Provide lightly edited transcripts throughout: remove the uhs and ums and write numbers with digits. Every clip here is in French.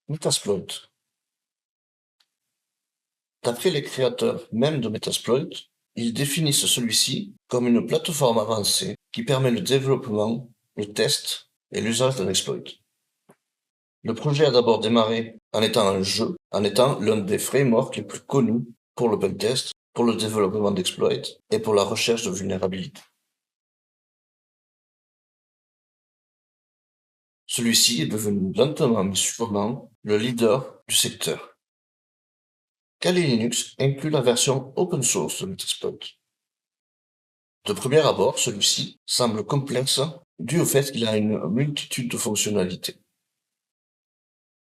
Metasploit. D'après les créateurs même de Metasploit, ils définissent celui-ci comme une plateforme avancée qui permet le développement, le test et l'usage d'un exploit. Le projet a d'abord démarré en étant un jeu, en étant l'un des frameworks les plus connus pour le pentest, pour le développement d'exploits et pour la recherche de vulnérabilités. Celui-ci est devenu lentement mais sûrement le leader du secteur. Kali Linux inclut la version open source de Metasploit. De premier abord, celui-ci semble complexe dû au fait qu'il a une multitude de fonctionnalités.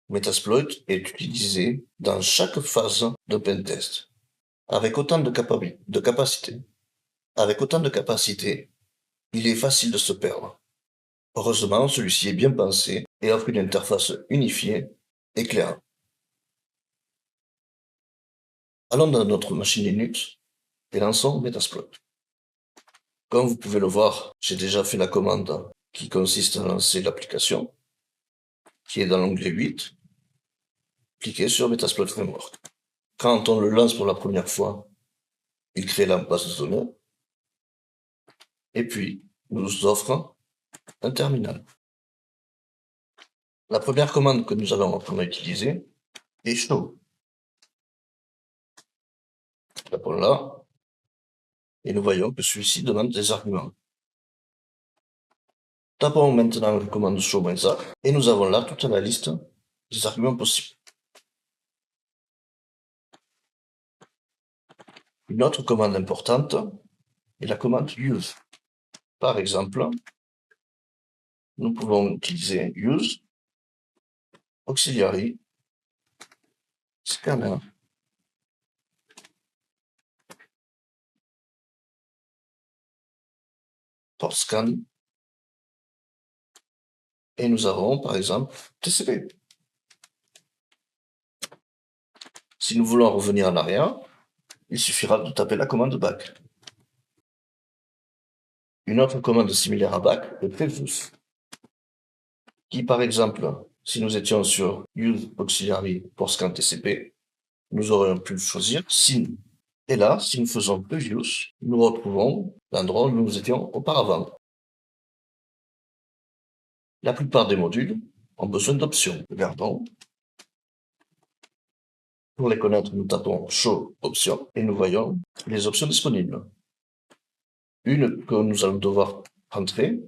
Metasploit est utilisé dans chaque phase de pentest, avec autant de capacités. Avec autant de capacités, il est facile de se perdre. Heureusement, celui-ci est bien pensé et offre une interface unifiée et claire. Allons dans notre machine Linux et lançons Metasploit. Comme vous pouvez le voir, j'ai déjà fait la commande qui consiste à lancer l'application, qui est dans l'onglet 8. Cliquez sur Metasploit Framework. Quand on le lance pour la première fois, il crée la base de données et puis nous offre un terminal. La première commande que nous allons apprendre à utiliser est show. Tapons là et nous voyons que celui-ci demande des arguments. Tapons maintenant la commande show-a et nous avons là toute la liste des arguments possibles. Une autre commande importante est la commande use. Par exemple, nous pouvons utiliser use auxiliary scanner port scan et nous avons par exemple TCP. Si nous voulons revenir en arrière, il suffira de taper la commande back. Une autre commande similaire à back est previous, qui par exemple, si nous étions sur use auxiliary port scan TCP, nous aurions pu choisir sin. Et là, si nous faisons previous, nous retrouvons l'endroit où nous étions auparavant. La plupart des modules ont besoin d'options. Regardons. Pour les connaître, nous tapons show options et nous voyons les options disponibles. Une que nous allons devoir entrer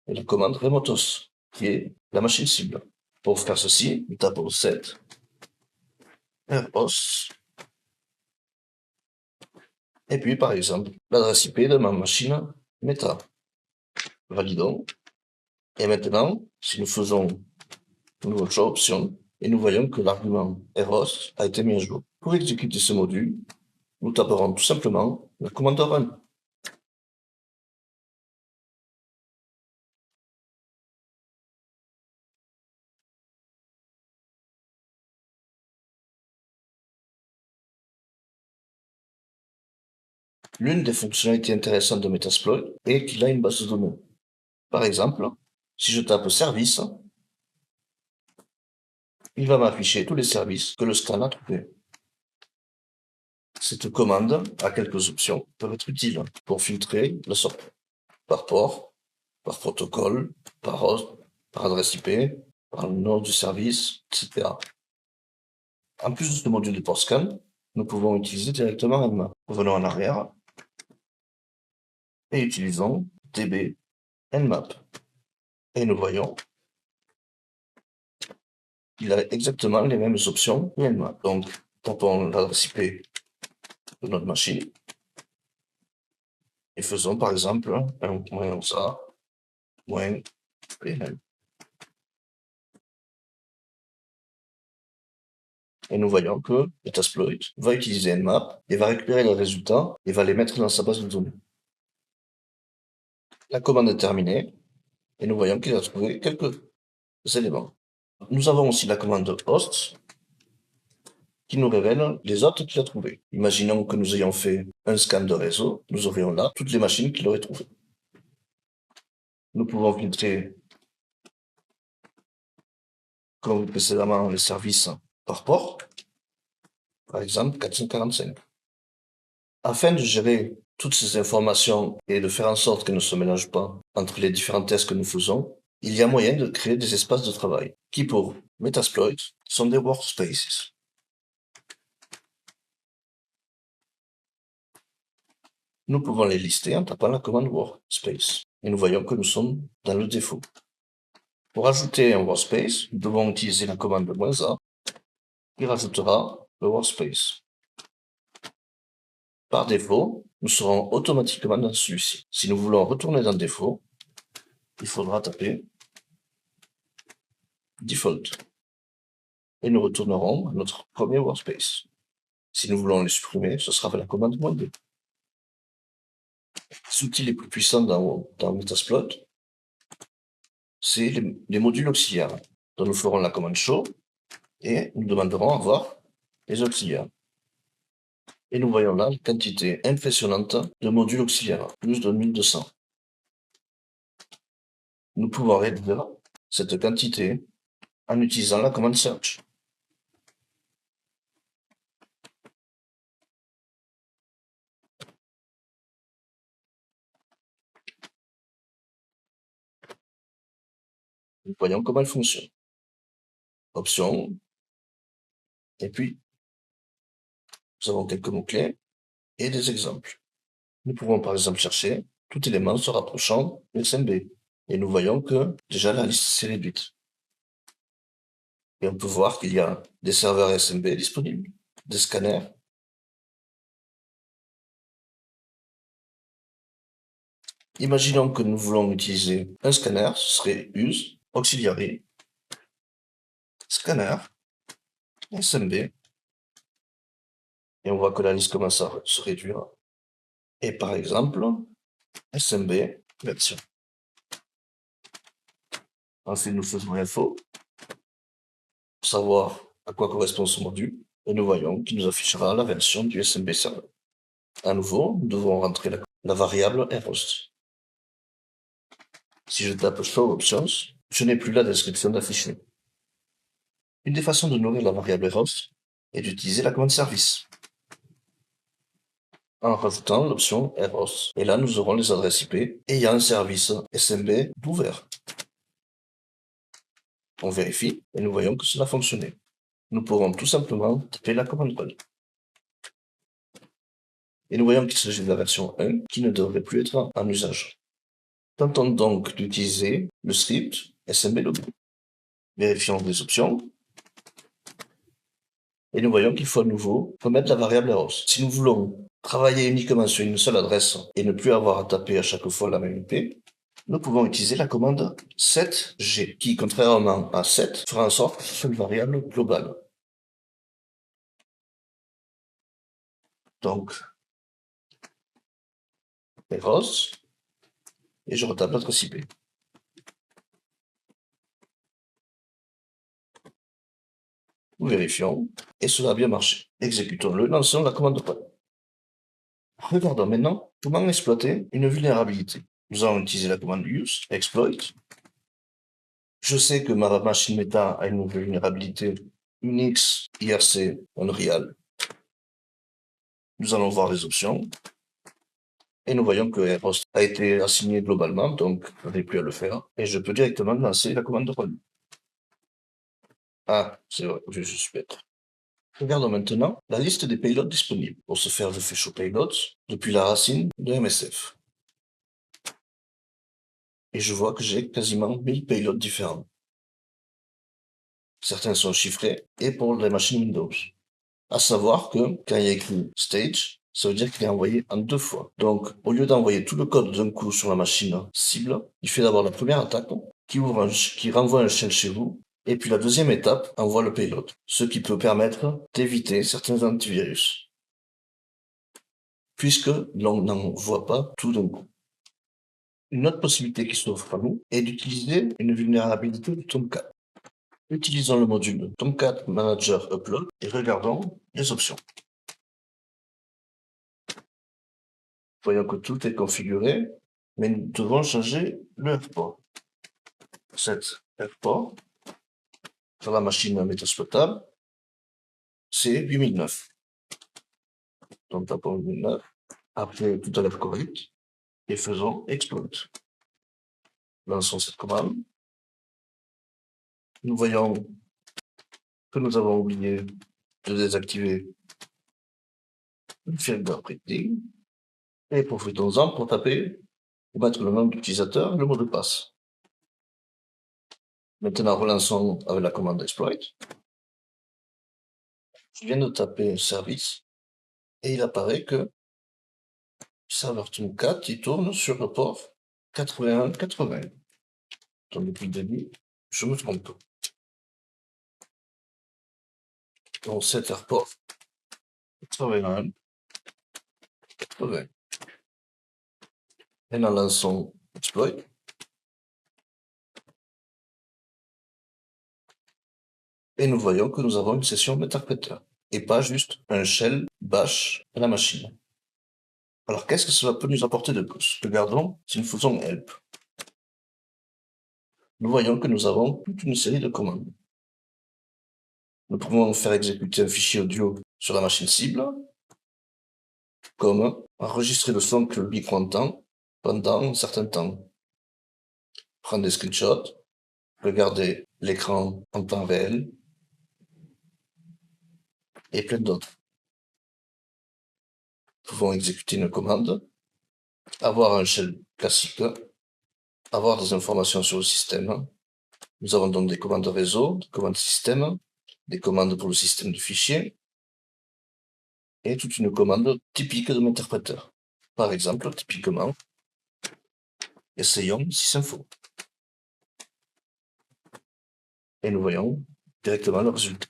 est la commande remotos, qui est la machine cible. Pour faire ceci, nous tapons set ROS et puis par exemple l'adresse IP de ma machine Meta. Validons. Et maintenant, si nous faisons un nouveau show option, et nous voyons que l'argument ROS a été mis à jour. Pour exécuter ce module, nous taperons tout simplement la commande run. L'une des fonctionnalités intéressantes de Metasploit est qu'il a une base de données. Par exemple, si je tape service, il va m'afficher tous les services que le scan a trouvés. Cette commande a quelques options qui peuvent être utiles pour filtrer la sortie par port, par protocole, par host, par adresse IP, par le nom du service, etc. En plus de ce module de port scan, nous pouvons utiliser directement Nmap. Revenons en arrière et utilisons db nmap. Et nous voyons qu'il a exactement les mêmes options que Nmap. Donc, tapons l'adresse IP de notre machine et faisons par exemple un .sa .pl. Et nous voyons que Metasploit va utiliser Nmap et va récupérer les résultats et va les mettre dans sa base de données. La commande est terminée et nous voyons qu'il a trouvé quelques éléments. Nous avons aussi la commande host qui nous révèle les autres qu'il a trouvés. Imaginons que nous ayons fait un scan de réseau, nous aurions là toutes les machines qu'il aurait trouvées. Nous pouvons filtrer comme précédemment les services par port, par exemple 445. Afin de gérer toutes ces informations et de faire en sorte qu'elles ne se mélangent pas entre les différents tests que nous faisons, il y a moyen de créer des espaces de travail qui, pour Metasploit, sont des workspaces. Nous pouvons les lister en tapant la commande workspace et nous voyons que nous sommes dans le défaut. Pour ajouter un workspace, nous devons utiliser la commande -a qui rajoutera le workspace. Par défaut, nous serons automatiquement dans celui-ci. Si nous voulons retourner dans défaut, il faudra taper default et nous retournerons à notre premier workspace. Si nous voulons le supprimer, ce sera avec la commande -d. Les outils les plus puissants dans Metasploit, c'est les modules auxiliaires, dont nous ferons la commande show et nous demanderons à voir les auxiliaires. Et nous voyons là la quantité impressionnante de modules auxiliaires, plus de 1200. Nous pouvons réduire cette quantité en utilisant la commande search. Nous voyons comment elle fonctionne. Options, et puis nous avons quelques mots-clés et des exemples. Nous pouvons par exemple chercher tout élément se rapprochant de SMB. Et nous voyons que déjà la liste s'est réduite. Et on peut voir qu'il y a des serveurs SMB disponibles, des scanners. Imaginons que nous voulons utiliser un scanner, ce serait use, auxiliary, scanner, SMB. Et on voit que la liste commence à se réduire. Et par exemple, SMB version. Ensuite, nous faisons info pour savoir à quoi correspond ce module. Et nous voyons qu'il nous affichera la version du SMB server. À nouveau, nous devons rentrer la variable rhost. Si je tape show options, je n'ai plus la description d'afficher. Une des façons de nourrir la variable rhost est d'utiliser la commande service en rajoutant l'option rhost. Et là, nous aurons les adresses IP ayant un service SMB ouvert. On vérifie et nous voyons que cela a fonctionné. Nous pourrons tout simplement taper la commande run. Et nous voyons qu'il s'agit de la version 1 qui ne devrait plus être en usage. Tentons donc d'utiliser le script SMB login. Vérifions les options. Et nous voyons qu'il faut à nouveau remettre la variable rhost. Si nous voulons travailler uniquement sur une seule adresse et ne plus avoir à taper à chaque fois la même IP, nous pouvons utiliser la commande setg qui, contrairement à set, fera en sorte que ce soit une variable globale. Donc, rhost, et je retape l'adresse IP. Nous vérifions, et cela a bien marché. Exécutons-le, lançons la commande run. Regardons maintenant comment exploiter une vulnérabilité. Nous allons utiliser la commande use exploit. Je sais que ma machine méta a une vulnérabilité Unix IRC Unreal. Nous allons voir les options. Et nous voyons que rhost a été assigné globalement, donc je n'ai plus à le faire. Et je peux directement lancer la commande run. Ah, c'est vrai, je suis bête. Regardons maintenant la liste des payloads disponibles. Pour ce faire, je fais show payloads depuis la racine de MSF. Et je vois que j'ai quasiment 1000 payloads différents. Certains sont chiffrés et pour les machines Windows. À savoir que quand il y a écrit stage, ça veut dire qu'il est envoyé en 2 fois. Donc, au lieu d'envoyer tout le code d'un coup sur la machine cible, il fait d'abord la première attaque qui renvoie un shell chez vous. Et puis la deuxième étape envoie le payload, ce qui peut permettre d'éviter certains antivirus, puisque l'on n'envoie pas tout d'un coup. Une autre possibilité qui s'offre à nous est d'utiliser une vulnérabilité de Tomcat. Utilisons le module Tomcat Manager Upload et regardons les options. Voyons que tout est configuré, mais nous devons changer le RPORT. Set RPORT sur la machine Metasploitable, c'est 8009. Donc tapons 8009, après tout à l'heure correct, et faisons exploit. Lançons cette commande. Nous voyons que nous avons oublié de désactiver le firmware printing, et profitons-en pour taper, pour mettre le nom d'utilisateur et le mot de passe. Maintenant, relançons avec la commande exploit. Je viens de taper service, et il apparaît que serveur Tomcat, il tourne sur le port 8180. Donc depuis le début, je me trompe. Donc cet airport 81 80. Maintenant lançons exploit. Et nous voyons que nous avons une session d'interpréteur et pas juste un shell bash à la machine. Alors qu'est-ce que cela peut nous apporter de plus? Regardons si nous faisons help. Nous voyons que nous avons toute une série de commandes. Nous pouvons faire exécuter un fichier audio sur la machine cible, comme enregistrer le son que le micro entend pendant un certain temps, prendre des screenshots, regarder l'écran en temps réel, et plein d'autres. Nous pouvons exécuter une commande, avoir un shell classique, avoir des informations sur le système. Nous avons donc des commandes réseau, des commandes système, des commandes pour le système de fichiers, et toute une commande typique de l'interpréteur. Par exemple, typiquement, essayons sysinfo. Et nous voyons directement le résultat.